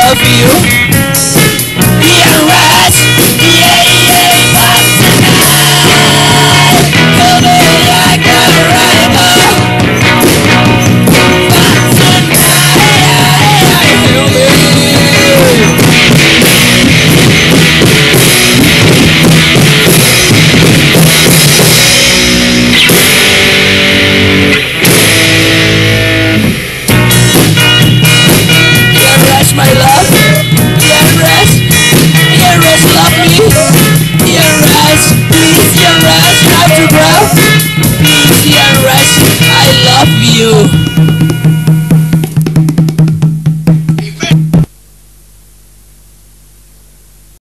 love you. Yeah, right. Yeah, yeah, but tonight, baby, I got right up. But tonight, I feel it. Yeah, rest, my love. Yeah, rest. Yeah, rest, love me. Yeah, rest, please. Yeah, rest, drive to breath.